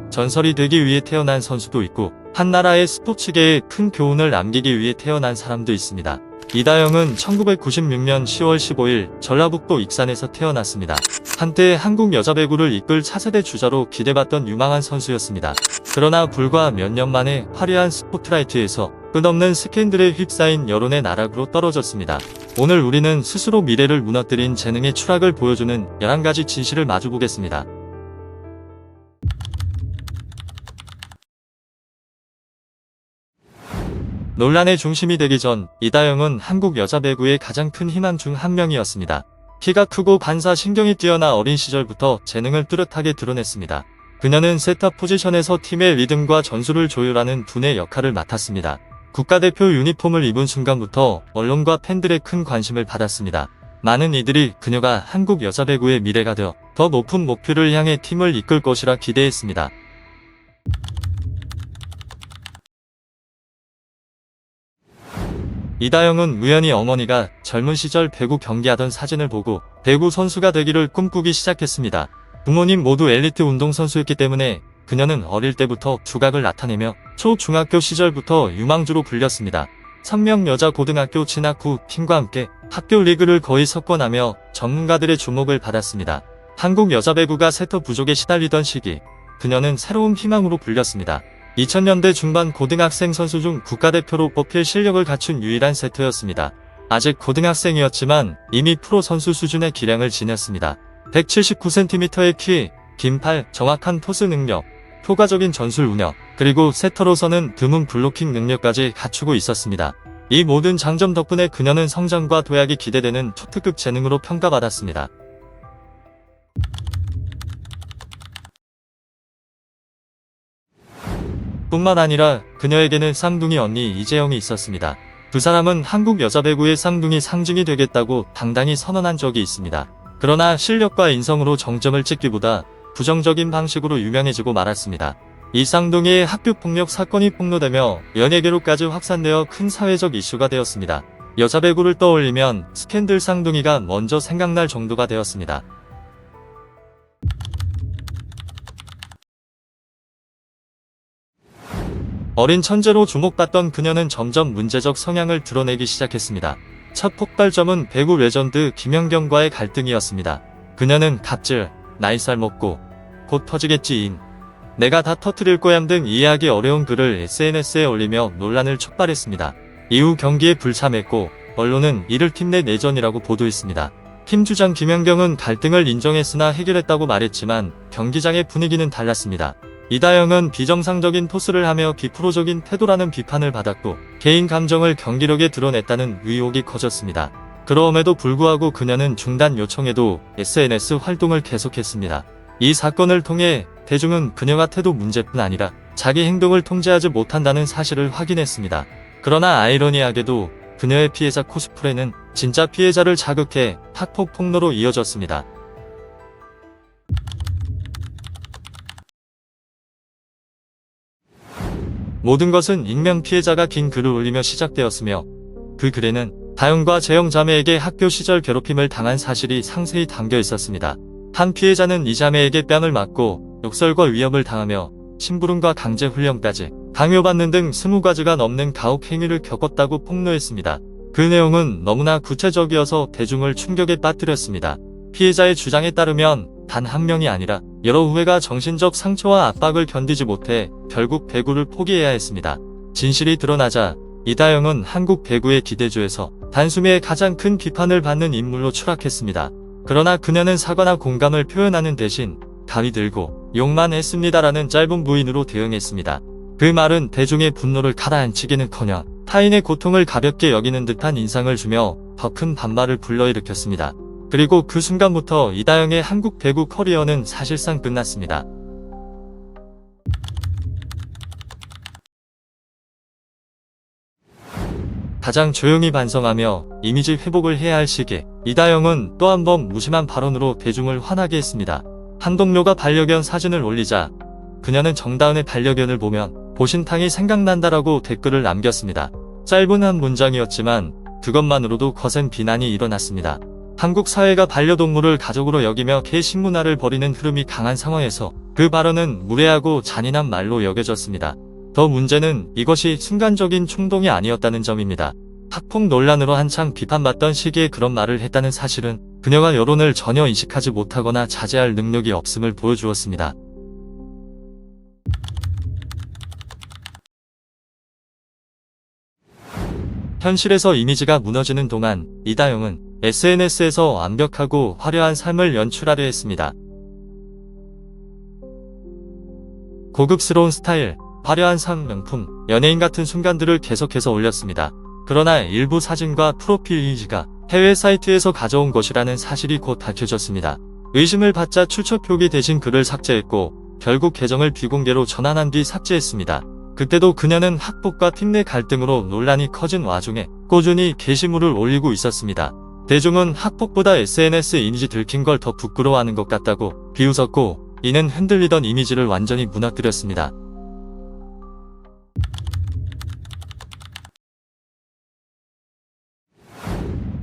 전설이 되기 위해 태어난 선수도 있고 한 나라의 스포츠계에 큰 교훈을 남기기 위해 태어난 사람도 있습니다. 이다영은 1996년 10월 15일 전라북도 익산에서 태어났습니다. 한때 한국 여자 배구를 이끌 차세대 주자로 기대받던 유망한 선수였습니다. 그러나 불과 몇 년 만에 화려한 스포트라이트에서 끝없는 스캔들에 휩싸인 여론의 나락으로 떨어졌습니다. 오늘 우리는 스스로 미래를 무너뜨린 재능의 추락을 보여주는 11가지 진실을 마주보겠습니다. 논란의 중심이 되기 전 이다영은 한국 여자 배구의 가장 큰 희망 중 한 명이었습니다. 키가 크고 반사신경이 뛰어나 어린 시절부터 재능을 뚜렷하게 드러냈습니다. 그녀는 세터 포지션에서 팀의 리듬과 전술을 조율하는 분의 역할을 맡았습니다. 국가대표 유니폼을 입은 순간부터 언론과 팬들의 큰 관심을 받았습니다. 많은 이들이 그녀가 한국 여자 배구의 미래가 되어 더 높은 목표를 향해 팀을 이끌 것이라 기대했습니다. 이다영은 우연히 어머니가 젊은 시절 배구 경기하던 사진을 보고 배구 선수가 되기를 꿈꾸기 시작했습니다. 부모님 모두 엘리트 운동선수였기 때문에 그녀는 어릴 때부터 두각을 나타내며 초중학교 시절부터 유망주로 불렸습니다. 선명 여자 고등학교 진학 후 팀과 함께 학교 리그를 거의 석권하며 전문가들의 주목을 받았습니다. 한국 여자 배구가 세터 부족에 시달리던 시기, 그녀는 새로운 희망으로 불렸습니다. 2000년대 중반 고등학생 선수 중 국가대표로 뽑힐 실력을 갖춘 유일한 세터였습니다. 아직 고등학생이었지만 이미 프로 선수 수준의 기량을 지녔습니다. 179cm의 키, 긴 팔, 정확한 토스 능력, 효과적인 전술 운영, 그리고 세터로서는 드문 블로킹 능력까지 갖추고 있었습니다. 이 모든 장점 덕분에 그녀는 성장과 도약이 기대되는 초특급 재능으로 평가받았습니다. 뿐만 아니라 그녀에게는 쌍둥이 언니 이재영이 있었습니다. 두 사람은 한국 여자 배구의 쌍둥이 상징이 되겠다고 당당히 선언한 적이 있습니다. 그러나 실력과 인성으로 정점을 찍기보다 부정적인 방식으로 유명해지고 말았습니다. 이 쌍둥이의 학교폭력 사건이 폭로되며 연예계로까지 확산되어 큰 사회적 이슈가 되었습니다. 여자 배구를 떠올리면 스캔들 쌍둥이가 먼저 생각날 정도가 되었습니다. 어린 천재로 주목받던 그녀는 점점 문제적 성향을 드러내기 시작했습니다. 첫 폭발점은 배구 레전드 김연경과의 갈등이었습니다. 그녀는 갑질, 나이살 먹고 곧 터지겠지임, 내가 다 터뜨릴 거얌 등 이해하기 어려운 글을 SNS에 올리며 논란을 촉발했습니다. 이후 경기에 불참했고 언론은 이를 팀 내 내전이라고 보도했습니다. 팀 주장 김연경은 갈등을 인정했으나 해결했다고 말했지만 경기장의 분위기는 달랐습니다. 이다영은 비정상적인 토스를 하며 비프로적인 태도라는 비판을 받았고 개인 감정을 경기력에 드러냈다는 의혹이 커졌습니다. 그럼에도 불구하고 그녀는 중단 요청에도 SNS 활동을 계속했습니다. 이 사건을 통해 대중은 그녀가 태도 문제뿐 아니라 자기 행동을 통제하지 못한다는 사실을 확인했습니다. 그러나 아이러니하게도 그녀의 피해자 코스프레는 진짜 피해자를 자극해 학폭 폭로로 이어졌습니다. 모든 것은 익명 피해자가 긴 글을 올리며 시작되었으며 그 글에는 다영과 재영 자매에게 학교 시절 괴롭힘을 당한 사실이 상세히 담겨 있었습니다. 한 피해자는 이 자매에게 뺨을 맞고 욕설과 위협을 당하며 심부름과 강제훈련까지 강요받는 등 20가지가 넘는 가혹 행위를 겪었다고 폭로했습니다. 그 내용은 너무나 구체적이어서 대중을 충격에 빠뜨렸습니다. 피해자의 주장에 따르면 단 한 명이 아니라 여러 후배가 정신적 상처와 압박을 견디지 못해 결국 배구를 포기해야 했습니다. 진실이 드러나자 이다영은 한국 배구의 기대주에서 단숨에 가장 큰 비판을 받는 인물로 추락했습니다. 그러나 그녀는 사과나 공감을 표현하는 대신 가위 들고 욕만 했습니다라는 짧은 부인으로 대응했습니다. 그 말은 대중의 분노를 가라앉히기는커녕 타인의 고통을 가볍게 여기는 듯한 인상을 주며 더 큰 반발을 불러일으켰습니다. 그리고 그 순간부터 이다영의 한국 배구 커리어는 사실상 끝났습니다. 가장 조용히 반성하며 이미지 회복을 해야 할 시기에 이다영은 또 한 번 무심한 발언으로 대중을 화나게 했습니다. 한 동료가 반려견 사진을 올리자 그녀는 정다은의 반려견을 보면 보신탕이 생각난다라고 댓글을 남겼습니다. 짧은 한 문장이었지만 그것만으로도 거센 비난이 일어났습니다. 한국 사회가 반려동물을 가족으로 여기며 개식문화를 벌이는 흐름이 강한 상황에서 그 발언은 무례하고 잔인한 말로 여겨졌습니다. 더 문제는 이것이 순간적인 충동이 아니었다는 점입니다. 학폭 논란으로 한창 비판받던 시기에 그런 말을 했다는 사실은 그녀가 여론을 전혀 인식하지 못하거나 자제할 능력이 없음을 보여주었습니다. 현실에서 이미지가 무너지는 동안 이다영은 SNS에서 완벽하고 화려한 삶을 연출하려 했습니다. 고급스러운 스타일, 화려한 삶 명품, 연예인 같은 순간들을 계속해서 올렸습니다. 그러나 일부 사진과 프로필 이미지가 해외 사이트에서 가져온 것이라는 사실이 곧 밝혀졌습니다. 의심을 받자 출처 표기 대신 글을 삭제했고 결국 계정을 비공개로 전환한 뒤 삭제했습니다. 그때도 그녀는 학폭과 팀 내 갈등으로 논란이 커진 와중에 꾸준히 게시물을 올리고 있었습니다. 대중은 학폭보다 SNS 이미지 들킨 걸 더 부끄러워하는 것 같다고 비웃었고 이는 흔들리던 이미지를 완전히 무너뜨렸습니다.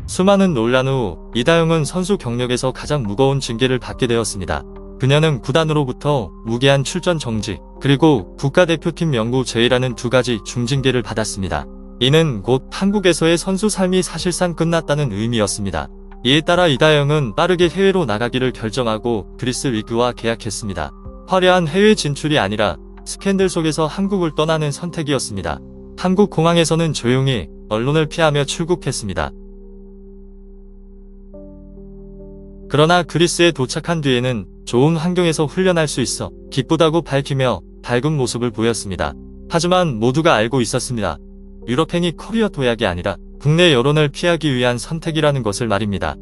수많은 논란 후 이다영은 선수 경력에서 가장 무거운 징계를 받게 되었습니다. 그녀는 구단으로부터 무기한 출전 정지, 그리고 국가대표팀 명부 제의라는 두 가지 중징계를 받았습니다. 이는 곧 한국에서의 선수 삶이 사실상 끝났다는 의미였습니다. 이에 따라 이다영은 빠르게 해외로 나가기를 결정하고 그리스 리그와 계약했습니다. 화려한 해외 진출이 아니라 스캔들 속에서 한국을 떠나는 선택이었습니다. 한국 공항에서는 조용히 언론을 피하며 출국했습니다. 그러나 그리스에 도착한 뒤에는 좋은 환경에서 훈련할 수 있어 기쁘다고 밝히며 밝은 모습을 보였습니다. 하지만 모두가 알고 있었습니다. 유럽행이 커리어 도약이 아니라 국내 여론을 피하기 위한 선택이라는 것을 말입니다.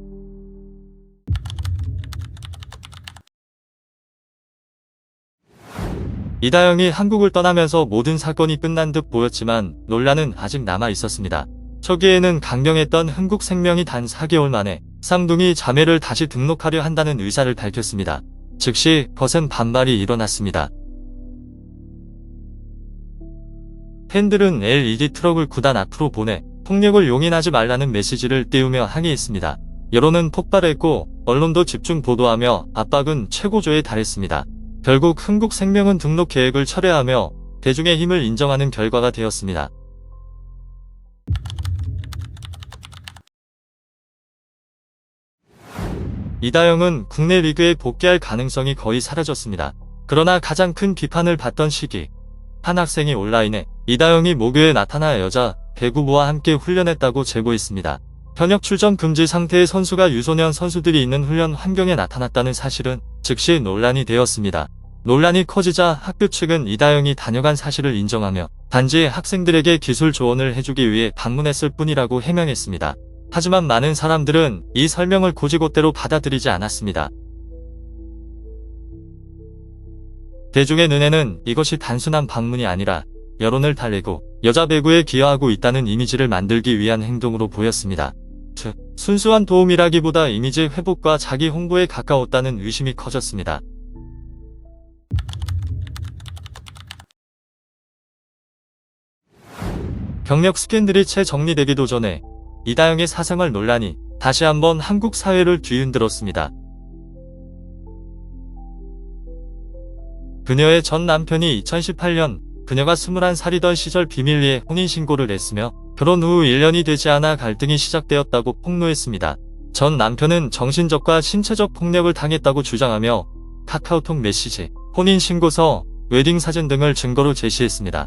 이다영이 한국을 떠나면서 모든 사건이 끝난 듯 보였지만 논란은 아직 남아 있었습니다. 초기에는 강경했던 흥국생명이 단 4개월 만에 쌍둥이 자매를 다시 등록하려 한다는 의사를 밝혔습니다. 즉시 거센 반발이 일어났습니다. 팬들은 LED 트럭을 구단 앞으로 보내 폭력을 용인하지 말라는 메시지를 띄우며 항의했습니다. 여론은 폭발했고 언론도 집중 보도하며 압박은 최고조에 달했습니다. 결국 흥국생명은 등록 계획을 철회하며 대중의 힘을 인정하는 결과가 되었습니다. 이다영은 국내 리그에 복귀할 가능성이 거의 사라졌습니다. 그러나 가장 큰 비판을 받던 시기, 한 학생이 온라인에 이다영이 모교에 나타나 여자 배구부와 함께 훈련했다고 제보했습니다. 현역 출전 금지 상태의 선수가 유소년 선수들이 있는 훈련 환경에 나타났다는 사실은 즉시 논란이 되었습니다. 논란이 커지자 학교 측은 이다영이 다녀간 사실을 인정하며 단지 학생들에게 기술 조언을 해주기 위해 방문했을 뿐이라고 해명했습니다. 하지만 많은 사람들은 이 설명을 곧이곧대로 받아들이지 않았습니다. 대중의 눈에는 이것이 단순한 방문이 아니라 여론을 달래고 여자 배구에 기여하고 있다는 이미지를 만들기 위한 행동으로 보였습니다. 즉, 순수한 도움이라기보다 이미지 회복과 자기 홍보에 가까웠다는 의심이 커졌습니다. 경력 스캔들이 채 정리되기도 전에 이다영의 사생활 논란이 다시 한번 한국 사회를 뒤흔들었습니다. 그녀의 전 남편이 2018년 그녀가 21살이던 시절 비밀리에 혼인신고를 했으며 결혼 후 1년이 되지 않아 갈등이 시작되었다고 폭로했습니다. 전 남편은 정신적과 신체적 폭력을 당했다고 주장하며 카카오톡 메시지, 혼인신고서, 웨딩사진 등을 증거로 제시했습니다.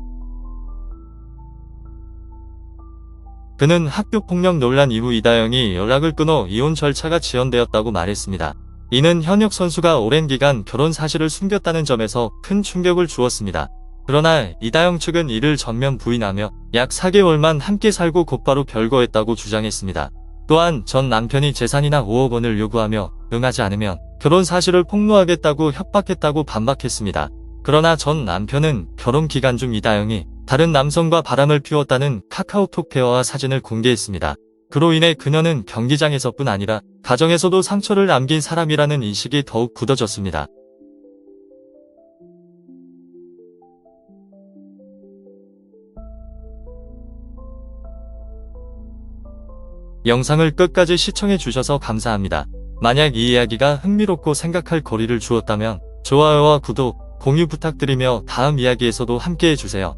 그는 학교폭력 논란 이후 이다영이 연락을 끊어 이혼 절차가 지연되었다고 말했습니다. 이는 현역 선수가 오랜 기간 결혼 사실을 숨겼다는 점에서 큰 충격을 주었습니다. 그러나 이다영 측은 이를 전면 부인하며 약 4개월만 함께 살고 곧바로 별거했다고 주장했습니다. 또한 전 남편이 재산이나 5억 원을 요구하며 응하지 않으면 결혼 사실을 폭로하겠다고 협박했다고 반박했습니다. 그러나 전 남편은 결혼 기간 중 이다영이 다른 남성과 바람을 피웠다는 카카오톡 대화와 사진을 공개했습니다. 그로 인해 그녀는 경기장에서뿐 아니라 가정에서도 상처를 남긴 사람이라는 인식이 더욱 굳어졌습니다. 영상을 끝까지 시청해 주셔서 감사합니다. 만약 이 이야기가 흥미롭고 생각할 거리를 주었다면 좋아요와 구독, 공유 부탁드리며 다음 이야기에서도 함께해 주세요.